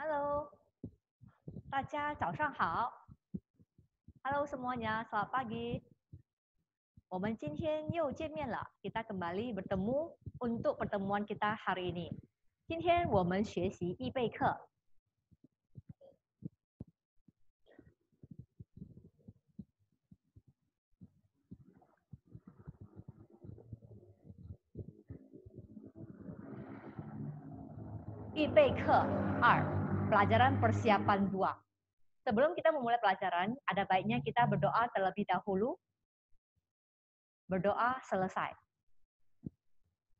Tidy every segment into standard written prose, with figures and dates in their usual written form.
Halo, 大家早上好。Halo semuanya, selamat pagi. 我们今天又见面了，kita kembali bertemu untuk pertemuan kita hari ini. 今天我们学习易备课。易备课 2, pelajaran persiapan 2. Sebelum kita memulai pelajaran, ada baiknya kita berdoa terlebih dahulu. Berdoa selesai.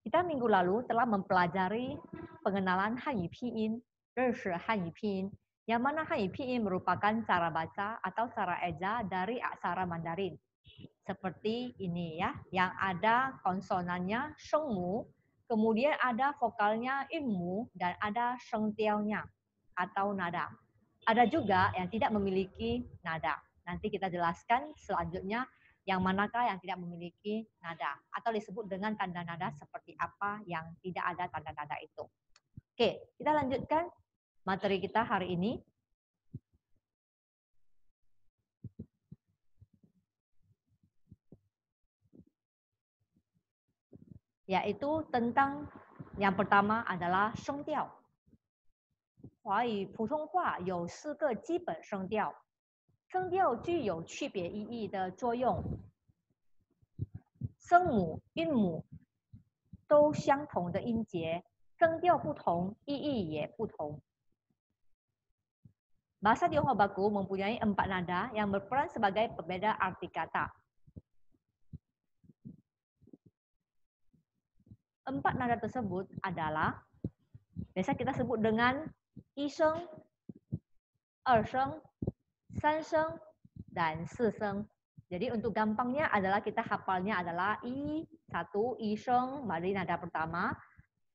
Kita minggu lalu telah mempelajari pengenalan Hanyu Pinyin, 认识汉语拼音, yang mana Hanyu Pinyin merupakan cara baca atau cara eja dari aksara Mandarin. Seperti ini ya, yang ada konsonannya shengmu, kemudian ada vokalnya inmu, dan ada shengtiaonya atau nada. Ada juga yang tidak memiliki nada. Nanti kita jelaskan selanjutnya yang manakah yang tidak memiliki nada atau disebut dengan tanda nada seperti apa yang tidak ada tanda nada itu. Oke, kita lanjutkan materi kita hari ini. Yaitu tentang yang pertama adalah 声调。华语普通话有4个基本声调，声调具有区别意义的作用。声母、韵母都相同的音节，声调不同，意义也不同。Bahasa Tionghoa baku mempunyai 4 nada yang berperan sebagai pembeda arti kata. 4 nada tersebut adalah biasa kita sebut dengan 一声、二声、三声, dan 四声. Jadi untuk gampangnya adalah kita hafalnya adalah i, 1, i sheng, dari nada pertama,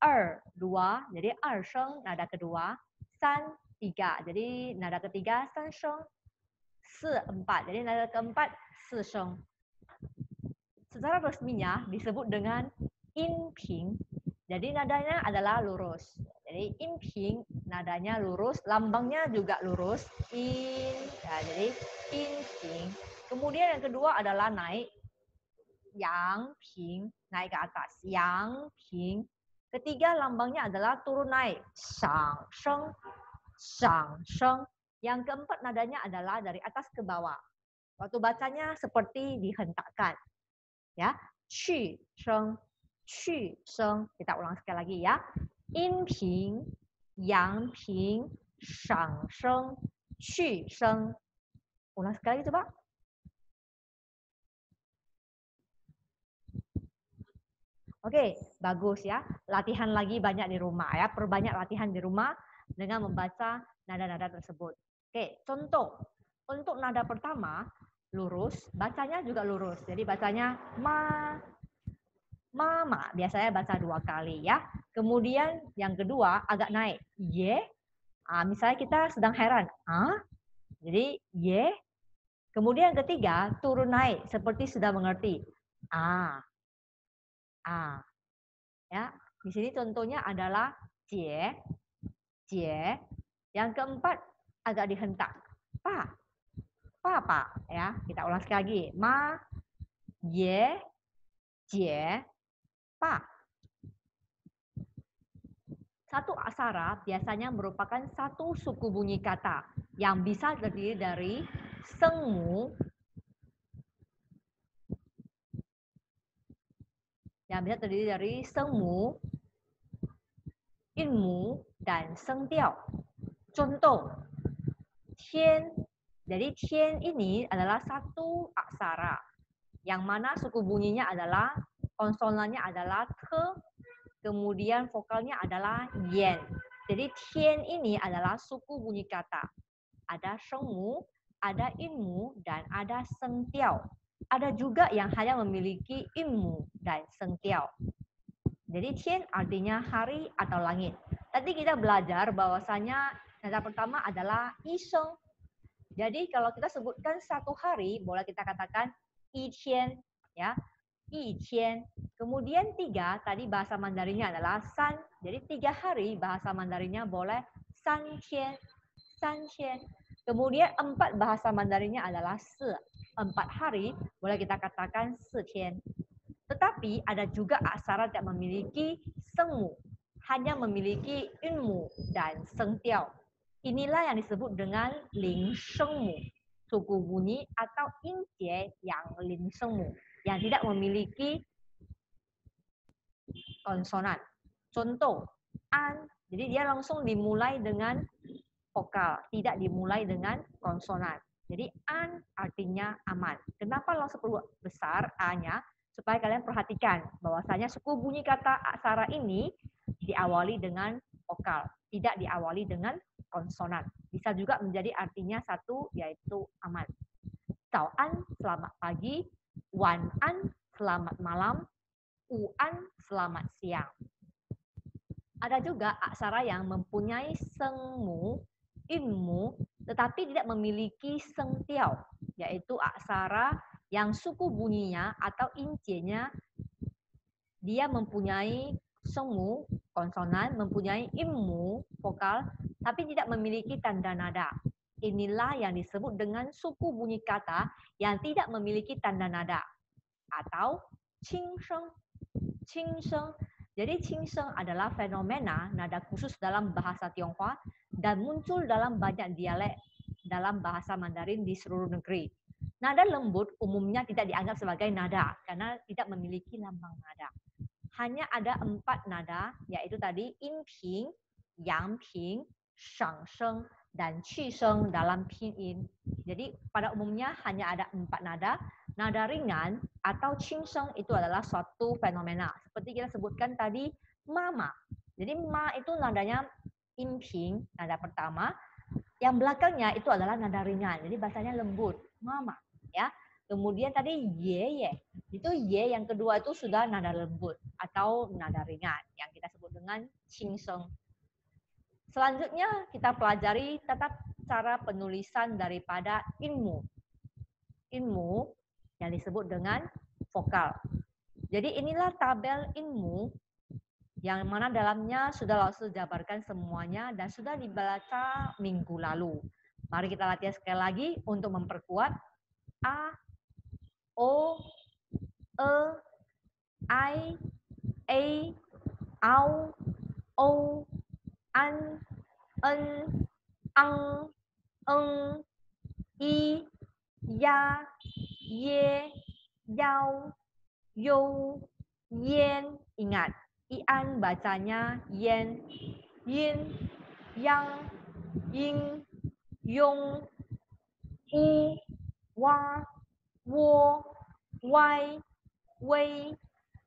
2, 2, jadi 二声, nada kedua, 3, 3, jadi nada ketiga, 三声, 4, 4, jadi nada keempat, 四声. Secara resminya disebut dengan in ping, jadi nadanya adalah lurus. Jadi in ping nadanya lurus, lambangnya juga lurus, in, ya, jadi in ping. Kemudian yang kedua adalah naik, yang ping, naik ke atas, yang ping. Ketiga lambangnya adalah turun naik, shang sheng, shang sheng. Yang keempat nadanya adalah dari atas ke bawah. Waktu bacanya seperti dihentakkan, ya, qu sheng, qu sheng. Kita ulang sekali lagi ya, in ping, yang ping, shang sheng, qu sheng. Ulang sekali lagi coba. Oke, bagus ya. Latihan lagi banyak di rumah ya. Perbanyak latihan di rumah dengan membaca nada-nada tersebut. Oke, contoh. Untuk nada pertama, lurus, bacanya juga lurus. Jadi bacanya ma, mama. Biasanya baca 2 kali ya. Kemudian yang kedua agak naik, ye. Misalnya kita sedang heran, jadi ye. Kemudian yang ketiga turun naik, seperti sudah mengerti, ya, di sini contohnya adalah jie, jie. Yang keempat agak dihentak, pa, papa, ya. Kita ulang sekali lagi, ma, ye, jie, pa. Satu aksara biasanya merupakan satu suku bunyi kata yang bisa terdiri dari sengmu, inmu, dan sengtiao. Contoh, tian. Jadi tian ini adalah satu aksara yang mana suku bunyinya adalah konsonannya adalah te, kemudian vokalnya adalah yen. Jadi tian ini adalah suku bunyi kata. Ada shengmu, ada inmu, dan ada sengtiao. Ada juga yang hanya memiliki inmu dan sengtiao. Jadi tian artinya hari atau langit. Tadi kita belajar bahwasanya nada pertama adalah iseng. Jadi kalau kita sebutkan satu hari, boleh kita katakan i tian, ya, i tian. Kemudian 3, tadi bahasa Mandarinnya adalah san. Jadi 3 hari bahasa Mandarinnya boleh san tian, san tian. Kemudian 4 bahasa Mandarinnya adalah 4 hari, boleh kita katakan 4 tian. Tetapi ada juga aksara yang memiliki sengmu, hanya memiliki yunmu dan sengtiao. Inilah yang disebut dengan ling sengmu, suku bunyi atau injie yang ling sengmu, yang tidak memiliki konsonan. Contoh, an, jadi dia langsung dimulai dengan vokal, tidak dimulai dengan konsonan. Jadi an artinya aman. Kenapa langsung keluar besar a-nya? Supaya kalian perhatikan bahwasanya suku bunyi kata aksara ini diawali dengan vokal, tidak diawali dengan konsonan. Bisa juga menjadi artinya satu, yaitu aman. Zao-an, selamat pagi. Wan-an, selamat malam. U-an, selamat siang. Ada juga aksara yang mempunyai sengmu, inmu, tetapi tidak memiliki sengtiao, yaitu aksara yang suku bunyinya atau injenya dia mempunyai sengmu, konsonan, mempunyai inmu, vokal, tapi tidak memiliki tanda nada. Inilah yang disebut dengan suku bunyi kata yang tidak memiliki tanda nada atau qingsheng. Qingsheng. Jadi qingsheng adalah fenomena nada khusus dalam bahasa Tionghoa dan muncul dalam banyak dialek dalam bahasa Mandarin di seluruh negeri. Nada lembut umumnya tidak dianggap sebagai nada karena tidak memiliki lambang nada. Hanya ada 4 nada, yaitu tadi inping, yangping, shangsheng, dan qisheng dalam pinyin. Jadi pada umumnya hanya ada 4 nada. Nada ringan atau qingsheng itu adalah suatu fenomena. Seperti kita sebutkan tadi, mama. Jadi ma itu nadanya inping, nada pertama. Yang belakangnya itu adalah nada ringan. Jadi bahasanya lembut, mama. Ya. Kemudian tadi ye. Itu ye yang kedua itu sudah nada lembut atau nada ringan yang kita sebut dengan qingsheng. Selanjutnya kita pelajari tata cara penulisan daripada inmu. Inmu yang disebut dengan vokal. Jadi inilah tabel inmu yang mana dalamnya sudah langsung dijabarkan semuanya dan sudah dibaca minggu lalu. Mari kita latihan sekali lagi untuk memperkuat a, o, e, I, A, au, o, an, en, ang, eng, i, ya, ye, yao, yo, yen. Ingat, ian bacanya yen, yin, yang, ying, yong, u, wa, wo, wai, wei,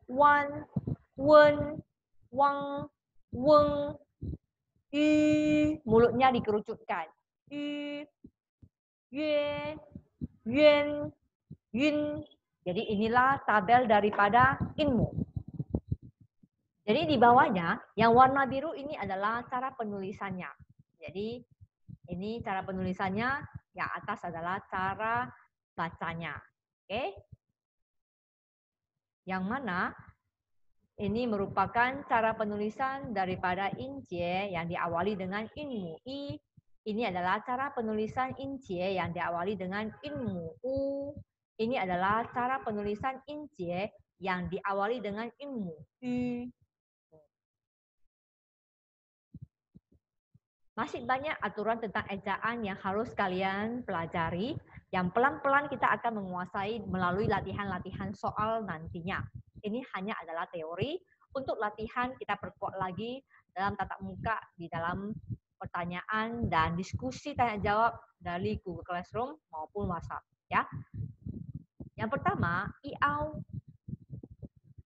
wan, wen, wang, weng, yu. Mulutnya dikerucutkan. Yu, yue, yuen, yun. Jadi inilah tabel daripada inmu. Jadi di bawahnya yang warna biru ini adalah cara penulisannya. Jadi ini cara penulisannya, yang atas adalah cara bacanya. Oke? Yang mana ini merupakan cara penulisan daripada injie yang diawali dengan inmu. Ini adalah cara penulisan injie yang diawali dengan inmu. Ini adalah cara penulisan injie yang diawali dengan inmu. Masih banyak aturan tentang ejaan yang harus kalian pelajari, yang pelan-pelan kita akan menguasai melalui latihan-latihan soal nantinya. Ini hanya adalah teori. Untuk latihan kita perkuat lagi dalam tatap muka, di dalam pertanyaan dan diskusi tanya jawab dari Google Classroom maupun WhatsApp. Ya. Yang pertama, iau.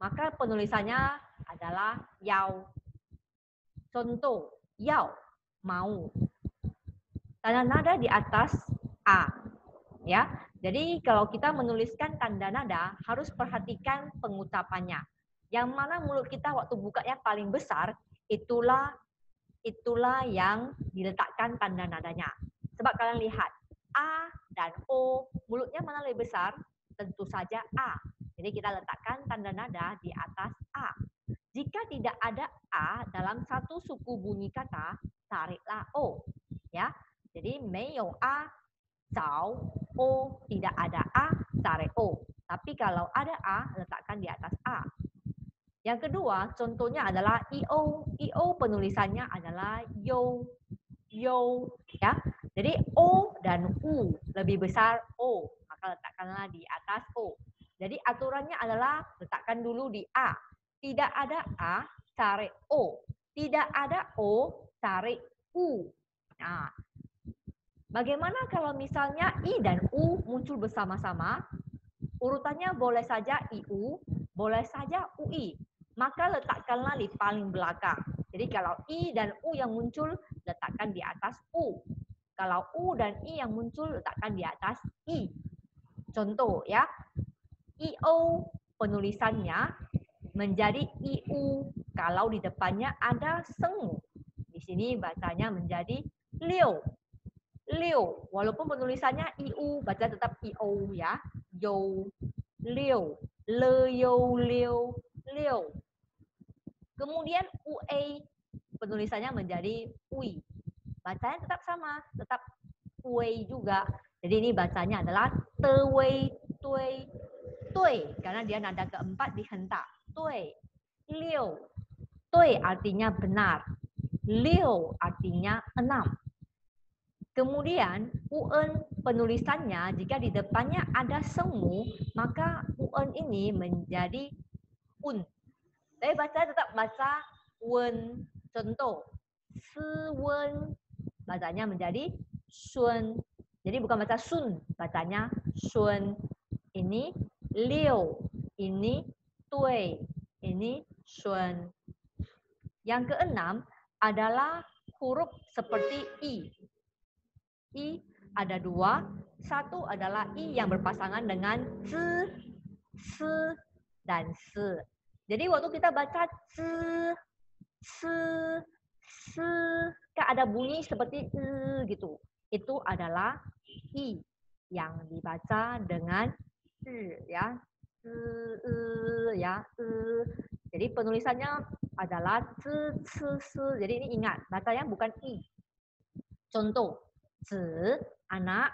Maka penulisannya adalah yau. Contoh, yau, mau. Tanda nada di atas a. Ya. Jadi kalau kita menuliskan tanda nada harus perhatikan pengucapannya. Yang mana mulut kita waktu bukanya paling besar, itulah yang diletakkan tanda nadanya. Sebab kalian lihat, a dan o, mulutnya mana lebih besar? Tentu saja a. Jadi kita letakkan tanda nada di atas a. Jika tidak ada a dalam satu suku bunyi kata, tariklah o. Ya. Jadi 没有 a, 找 o, tidak ada a, tarik o. Tapi kalau ada a, letakkan di atas a. Yang kedua, contohnya adalah io. Io penulisannya adalah yo, yo, ya. Jadi o dan u lebih besar o, maka letakkanlah di atas o. Jadi aturannya adalah letakkan dulu di a. Tidak ada a, tarik o. Tidak ada o, tarik u. Nah, bagaimana kalau misalnya i dan u muncul bersama-sama? Urutannya boleh saja iu, boleh saja ui. Maka letakkanlah di paling belakang. Jadi kalau i dan u yang muncul, letakkan di atas u. Kalau u dan i yang muncul, letakkan di atas i. Contoh ya, io penulisannya menjadi iu kalau di depannya ada sengu. Di sini bacanya menjadi liu. Liu, walaupun penulisannya iu, baca tetap io ya. Yo, liu, le yo, liu, liu. Kemudian ue, penulisannya menjadi ui. Bacanya tetap sama, tetap ue juga. Jadi ini bacanya adalah tewei, tui, tui, karena dia nada keempat dihentak. Tui, liu, tui artinya benar. Liu artinya 6. Kemudian UN penulisannya jika di depannya ada semu, maka UN ini menjadi un. Tapi baca tetap baca wen. Contoh, sewen bacanya menjadi sun. Jadi bukan baca sun, bacanya sun. Ini liu, ini tui, ini sun. Yang keenam adalah huruf seperti i. I ada dua, satu adalah i yang berpasangan dengan z, s, dan s. Jadi waktu kita baca z, s, s, kan ada bunyi seperti gitu. Itu adalah i yang dibaca dengan ya, ya. Jadi penulisannya adalah z, s. Jadi ini ingat, bacanya bukan i. Contoh, 子 anak,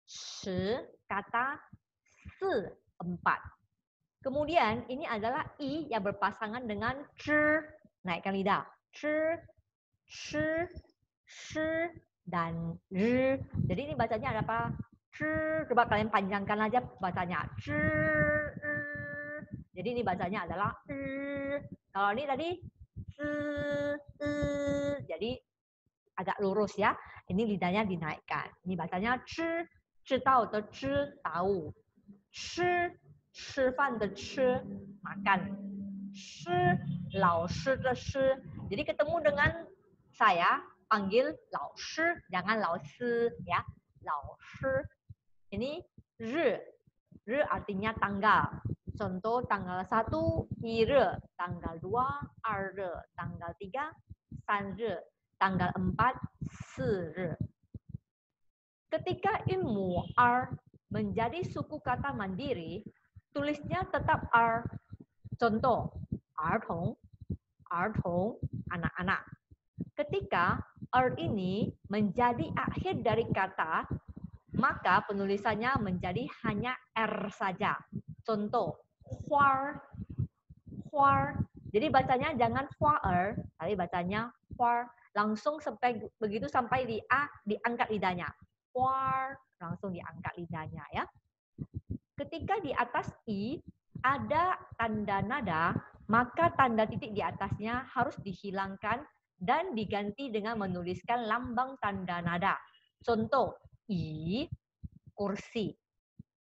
十 kata, 4 4. Kemudian ini adalah i yang berpasangan dengan 之, naikkan lidah. 之, 吃, 诗 dan 日. Jadi ini bacanya ada apa? 之, coba kalian panjangkan aja bacanya. 之, jadi ini bacanya adalah kalau ini tadi 字, jadi agak lurus ya. Ini lidahnya dinaikkan. Ini bacanya 吃, 知道的知, tahu. 吃, 吃饭的吃, makan. 师, 老师的师. Jadi ketemu dengan saya, panggil 老师, jangan 老师ya. 老师. Ini 日, 日 artinya tanggal. Contoh tanggal 1, 一日, tanggal 2, 二日, tanggal 3, 三日, tanggal 4, 4日. Ketika ilmu R menjadi suku kata mandiri, tulisnya tetap R. Contoh, 儿童, 儿童, anak-anak. Ketika R ini menjadi akhir dari kata, maka penulisannya menjadi hanya R saja. Contoh, 花, 花. Jadi bacanya jangan 花儿, tapi bacanya 花. Langsung sampai begitu sampai di A diangkat lidahnya. War, langsung diangkat lidahnya ya. Ketika di atas i ada tanda nada, maka tanda titik di atasnya harus dihilangkan dan diganti dengan menuliskan lambang tanda nada. Contoh, i kursi.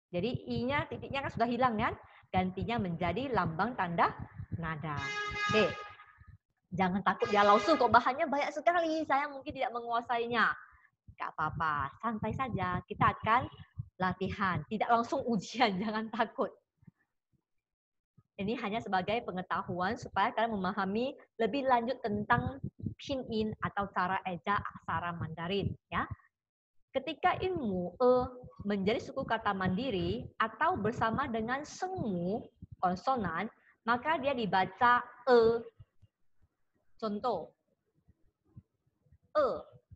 Jadi i-nya titiknya kan sudah hilang kan? Gantinya menjadi lambang tanda nada. Oke. Jangan takut ya, lausu kok bahannya banyak sekali. Saya mungkin tidak menguasainya. Gak apa-apa, santai saja. Kita akan latihan, tidak langsung ujian, jangan takut. Ini hanya sebagai pengetahuan supaya kalian memahami lebih lanjut tentang pinyin atau cara eja aksara Mandarin. Ya. Ketika ilmu menjadi suku kata mandiri atau bersama dengan semu konsonan, maka dia dibaca Contoh,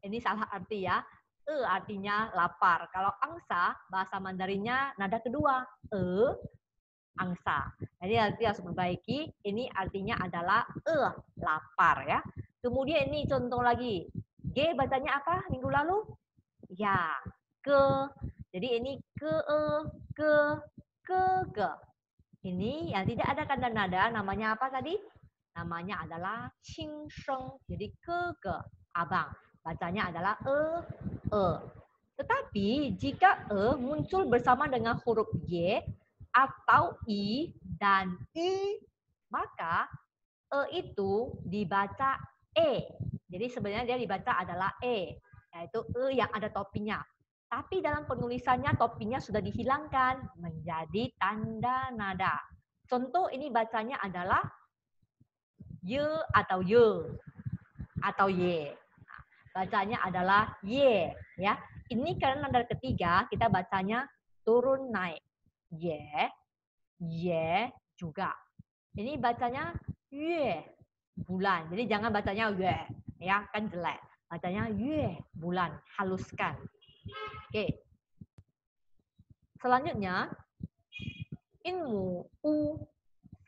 Ini salah arti ya. Artinya lapar. Kalau angsa, bahasa Mandarinnya nada kedua. Angsa. Jadi nanti harus perbaiki. Ini artinya adalah lapar ya. Kemudian ini contoh lagi. G bacanya apa minggu lalu? Ya, ke. Jadi ini ke. Ini yang tidak ada tanda nada namanya apa tadi? Namanya adalah qing sheng. Jadi ke abang. Bacanya adalah e. Tetapi jika muncul bersama dengan huruf y atau i dan i, maka itu dibaca e. Jadi sebenarnya dia dibaca adalah e, yaitu yang ada topinya. Tapi dalam penulisannya topinya sudah dihilangkan menjadi tanda nada. Contoh ini bacanya adalah ye atau ye atau ye. Bacanya adalah ye ya. Ini karena nada ketiga kita bacanya turun naik. Ye juga. Ini bacanya yue bulan. Jadi jangan bacanya yue ya, kan jelek. Bacanya yue bulan, haluskan. Oke. Selanjutnya, inmu u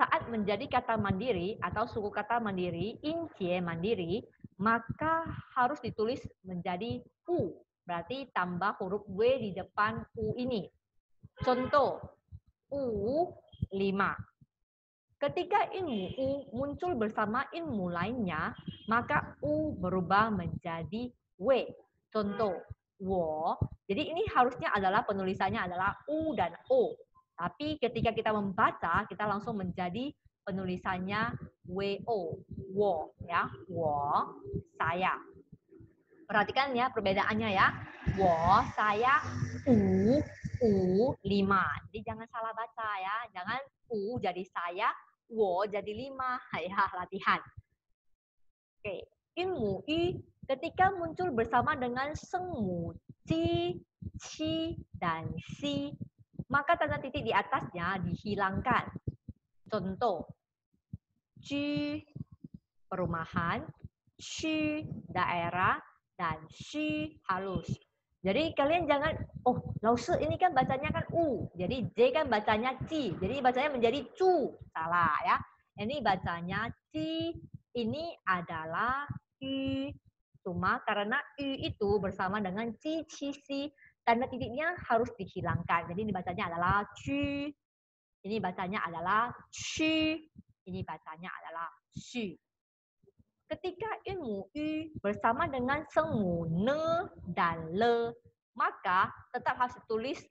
saat menjadi kata mandiri atau suku kata mandiri, incie mandiri, maka harus ditulis menjadi u. Berarti tambah huruf w di depan u ini. Contoh, u 5. Ketika inmu u muncul bersama inmu lainnya, maka u berubah menjadi w. Contoh, wo. Jadi ini harusnya adalah penulisannya adalah u dan o. Tapi ketika kita membaca, kita langsung menjadi penulisannya wo, wo ya, wo, saya. Perhatikan ya perbedaannya ya. Wo, saya, u 5. Jadi jangan salah baca ya. Jangan u jadi saya, wo jadi 5. Ya, latihan. Oke, inmu i ketika muncul bersama dengan sengmu, ci, ci, dan si, maka tanda titik di atasnya dihilangkan. Contoh, ci perumahan, ci daerah, dan ci halus. Jadi kalian jangan, oh lause ini kan bacanya kan u, jadi j kan bacanya ci, jadi bacanya menjadi cu, salah ya. Ini bacanya ci, ini adalah i. Cuma karena i itu bersama dengan ci, ci, si, tanda titiknya harus dihilangkan. Jadi ini bacanya adalah ci, ini bacanya adalah ci, ini bacanya adalah si. Ketika ilmu i bersama dengan semu ne dan le, maka tetap harus ditulis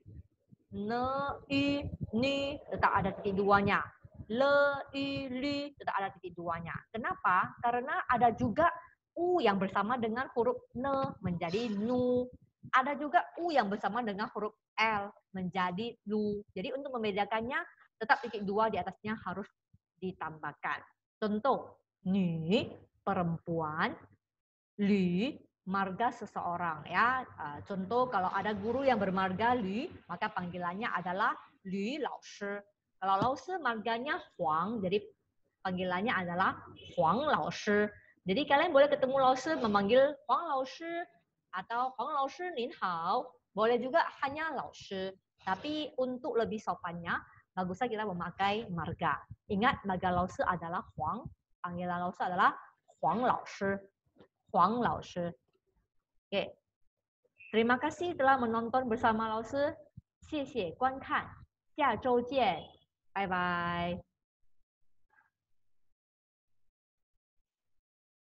ne, i, ni, tetap ada titik duanya. Le, i, li, tetap ada titik duanya. Kenapa? Karena ada juga u yang bersama dengan huruf ne menjadi nu. Ada juga u yang bersama dengan huruf l menjadi lu. Jadi untuk membedakannya, tetap titik dua di atasnya harus ditambahkan. Contoh, ni perempuan, li marga seseorang ya. Contoh kalau ada guru yang bermarga li, maka panggilannya adalah li laoshi. Kalau laoshi marganya huang, jadi panggilannya adalah huang laoshi. Jadi kalian boleh ketemu laoshi memanggil huang laoshi atau huang laoshi nin hao. Boleh juga hanya laoshi. Tapi untuk lebih sopannya, bagusnya kita memakai marga. Ingat marga laoshi adalah huang, panggilan laoshi adalah Huang Laoshi. Huang Laoshi. Oke. Terima kasih telah menonton bersama Laoshi. 谢谢观看，下周见，拜拜。